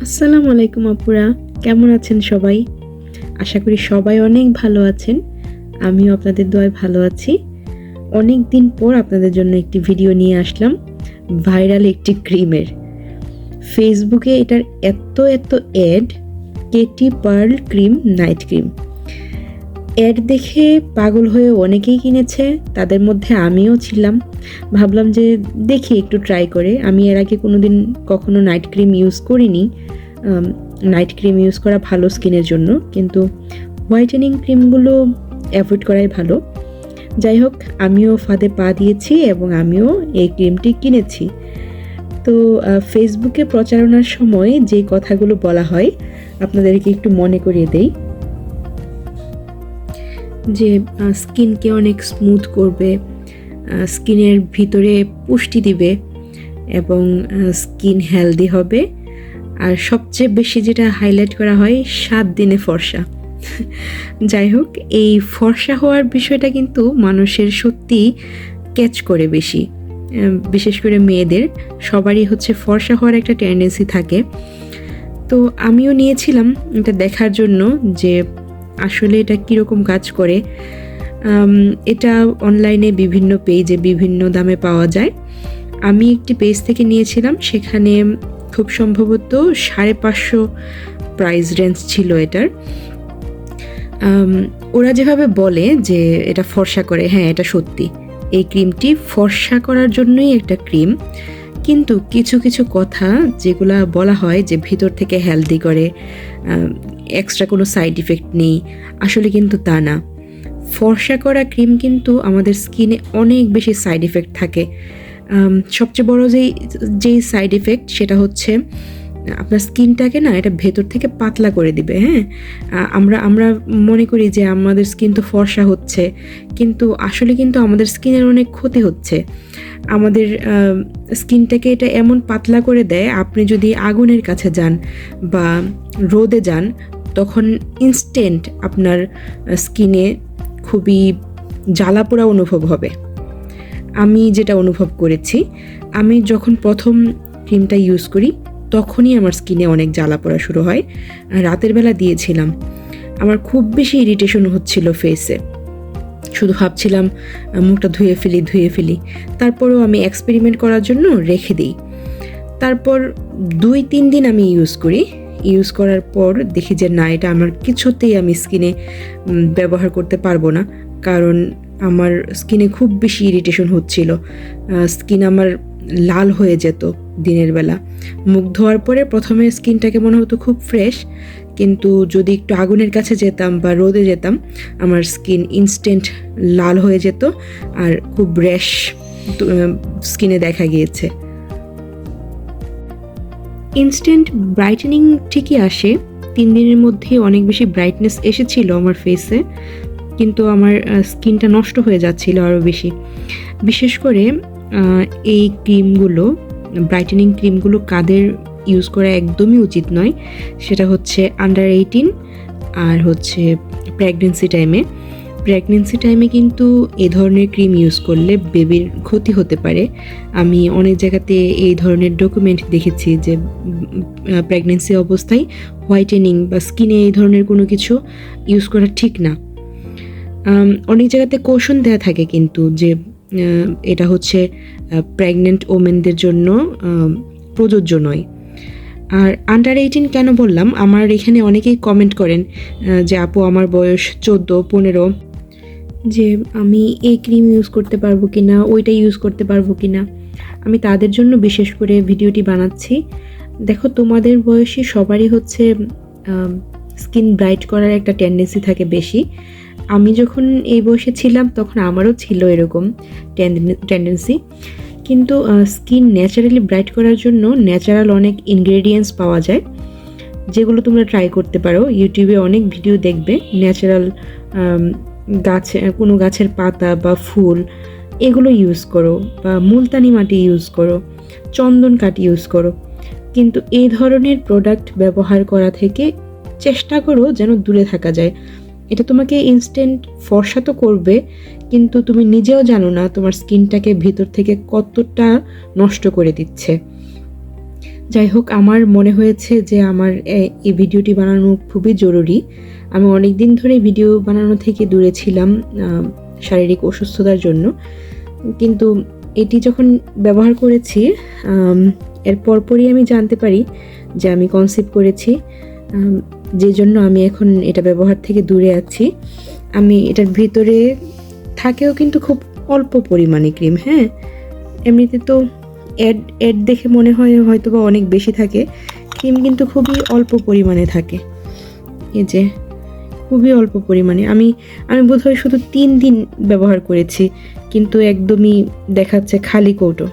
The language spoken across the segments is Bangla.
আসসালামু আলাইকুম আপুরা, কেমন আছেন সবাই? আশা করি সবাই অনেক ভালো আছেন। আমিও আপনাদের দোয়ায় ভালো আছি। অনেক দিন পর আপনাদের জন্য একটি ভিডিও নিয়ে আসলাম ভাইরাল একটি ক্রিমের। ফেসবুকে এটার এত ad, KT pearl cream night cream. Ad দেখে পাগল হয়ে অনেকেই কিনেছে, তাদের মধ্যে আমিও ছিলাম। ভাবলাম যে দেখি একটু ট্রাই করে। আমি এর আগে কখনো নাইট ক্রিম ইউজ করিনি। নাইট ক্রিম ইউজ করা ভালো স্কিনের জন্য, কিন্তু হোয়াইটেনিং ক্রিমগুলো অ্যাভয়েড করাই ভালো। যাই হোক, আমিও ফাঁদে পা দিয়েছি এবং আমিও এই ক্রিমটি কিনেছি। তো ফেসবুকে প্রচারণার সময় যে কথাগুলো বলা হয় আপনাদেরকে একটু মনে করিয়ে দেই, যে স্কিনকে অনেক স্মুথ করবে, স্কিনের ভিতরে পুষ্টি দিবে এবং স্কিন হেলদি হবে। আর সবচেয়ে বেশি যেটা হাইলাইট করা হয়, 7 দিনে ফর্সা। যাই হোক, এই ফর্সা হওয়ার বিষয়টা কিন্তু মানুষের সত্যি ক্যাচ করে বেশি, বিশেষ করে মেয়েদের। সবারই হচ্ছে ফর্সা হওয়ার একটা টেন্ডেন্সি থাকে। তো আমিও নিয়েছিলাম এটা দেখার জন্য যে আসলে এটা কীরকম কাজ করে। এটা অনলাইনে বিভিন্ন পেজে বিভিন্ন দামে পাওয়া যায়। আমি একটি পেজ থেকে নিয়েছিলাম, সেখানে খুব সম্ভবত 550 প্রাইস রেঞ্জ ছিল এটার। ওরা যেভাবে বলে যে এটা ফর্সা করে, হ্যাঁ এটা সত্যি, এই ক্রিমটি ফর্সা করার জন্যই একটা ক্রিম। কিন্তু কিছু কিছু কথা যেগুলা বলা হয় যে ভিতর থেকে হেলদি করে, এক্সট্রা কোনো সাইড ইফেক্ট নেই, আসলে কিন্তু তা না। ফর্সা করা ক্রিম কিন্তু আমাদের স্কিনে অনেক বেশি সাইড ইফেক্ট থাকে। সবচেয়ে বড় যেই সাইড ইফেক্ট, সেটা হচ্ছে আপনার স্কিনটাকে না এটা ভেতর থেকে পাতলা করে দিবে। হ্যাঁ, আমরা মনে করি যে আমাদের স্কিন তো ফর্সা হচ্ছে, কিন্তু আসলে কিন্তু আমাদের স্কিনের অনেক ক্ষতি হচ্ছে। আমাদের স্কিনটাকে এটা এমন পাতলা করে দেয়, আপনি যদি আগুনের কাছে যান বা রোদে যান, তখন ইনস্ট্যান্ট আপনার স্কিনে খুবই জ্বালাপোড়া অনুভব হবে। আমি যেটা অনুভব করেছি, আমি যখন প্রথম ক্রিমটা ইউজ করি তখনই আমার স্কিনে অনেক জ্বালাপোড়া শুরু হয়। রাতের বেলা দিয়েছিলাম, আমার খুব বেশি ইরিটেশন হচ্ছিল ফেসে। শুধু ভাবছিলাম মুখটা ধুয়ে ফেলি। তারপরেও আমি এক্সপেরিমেন্ট করার জন্য রেখে দিই। তারপর 2-3 দিন আমি ইউজ করার পর দেখি যে না, এটা আমার কিছুতেই আমি স্কিনে ব্যবহার করতে পারবো না, কারণ আমার স্কিনে খুব বেশি ইরিটেশন হচ্ছিল। স্কিন আমার লাল হয়ে যেত দিনের বেলা। মুখ ধোয়ার পরে প্রথমে স্কিনটাকে মনে হতো খুব ফ্রেশ, কিন্তু যদি একটু আগুনের কাছে যেতাম বা রোদে যেতাম, আমার স্কিন ইনস্ট্যান্ট লাল হয়ে যেত আর খুব র্যাশ স্কিনে দেখা গিয়েছে। ইনস্ট্যান্ট ব্রাইটেনিং ঠিকই আসে, 3 দিনের মধ্যে অনেক বেশি ব্রাইটনেস এসেছিল আমার ফেসে, কিন্তু আমার স্কিনটা নষ্ট হয়ে যাচ্ছিল আরও বেশি। বিশেষ করে এই ক্রিমগুলো, ব্রাইটেনিং ক্রিমগুলো কাদের ইউজ করা একদমই উচিত নয়, সেটা হচ্ছে আন্ডার 18 আর হচ্ছে প্রেগনেন্সি টাইমে কিন্তু এ ধরনের ক্রিম ইউজ করলে বেবির ক্ষতি হতে পারে। আমি অনেক জায়গাতে এই ধরনের ডকুমেন্ট দেখেছি যে প্রেগনেন্সি অবস্থায় হোয়াইটেনিং বা স্কিনে এই ধরনের কোনো কিছু ইউজ করা ঠিক না। অনেক জায়গাতে কোশন দেওয়া থাকে কিন্তু যে এটা হচ্ছে প্রেগনেন্ট ওমেনদের জন্য প্রযোজ্য নয়। আর আন্ডার 18 কেন বললাম, আমার এখানে অনেকেই কমেন্ট করেন যে আপু আমার বয়স 14-15, যে আমি এই ক্রিম ইউজ করতে পারবো কি না, ওইটা ইউজ করতে পারবো কি না। আমি তাদের জন্য বিশেষ করে ভিডিওটি বানাচ্ছি। দেখো, তোমাদের বয়সী সবারই হচ্ছে স্কিন ব্রাইট করার একটা টেন্ডেন্সি থাকে বেশি। আমি যখন এই বয়সে ছিলাম তখন আমারও ছিল এরকম টেন্ডেন্সি, কিন্তু স্কিন ন্যাচারালি ব্রাইট করার জন্য ন্যাচারাল অনেক ইনগ্রেডিয়েন্টস পাওয়া যায়, যেগুলো তোমরা ট্রাই করতে পারো। ইউটিউবে অনেক ভিডিও দেখবে, ন্যাচারাল কোনো গাছের পাতা বা ফুল এগুলো ইউজ করো, বা মুলতানি মাটি ইউজ করো, চন্দন কাঠ ইউজ করো। কিন্তু এই ধরনের প্রোডাক্ট ব্যবহার করা থেকে চেষ্টা করো যেন দূরে থাকা যায়। এটা তোমাকে ইনস্ট্যান্ট ফর্সা তো করবে, কিন্তু তুমি নিজেও জানো না তোমার স্কিনটাকে ভিতর থেকে কতটা নষ্ট করে দিচ্ছে। যাই হোক, আমার মনে হয়েছে যে আমার এই ভিডিওটি বানানো খুবই জরুরি। আমি অনেক দিন ধরে ভিডিও বানানো থেকে দূরে ছিলাম শারীরিক অসুস্থতার জন্য, কিন্তু এটি যখন ব্যবহার করেছি এর পরপরই আমি জানতে পারি যে আমি কনসিভ করেছি, যে জন্য আমি এখন এটা ব্যবহার থেকে দূরে আছি। আমি এটার ভিতরে থাকেও কিন্তু খুব অল্প পরিমাণে ক্রিম। হ্যাঁ, এমনিতে তো অ্যাড দেখে মনে হয় হয়তো বা অনেক বেশি থাকে, ক্রিম কিন্তু খুবই অল্প পরিমাণে থাকে। এই যে খুবই অল্প পরিমাণে, আমি বোধহয় শুধু 3 দিন ব্যবহার করেছি, কিন্তু একদমই দেখাচ্ছে খালি কৌটো।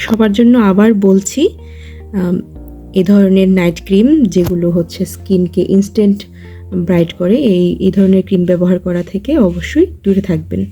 সবার জন্য আবার বলছি, এই ধরনের নাইট ক্রিম যেগুলো হচ্ছে স্কিনকে ইনস্ট্যান্ট ব্রাইট করে, এই ধরনের ক্রিম ব্যবহার করা থেকে অবশ্যই দূরে থাকবেন।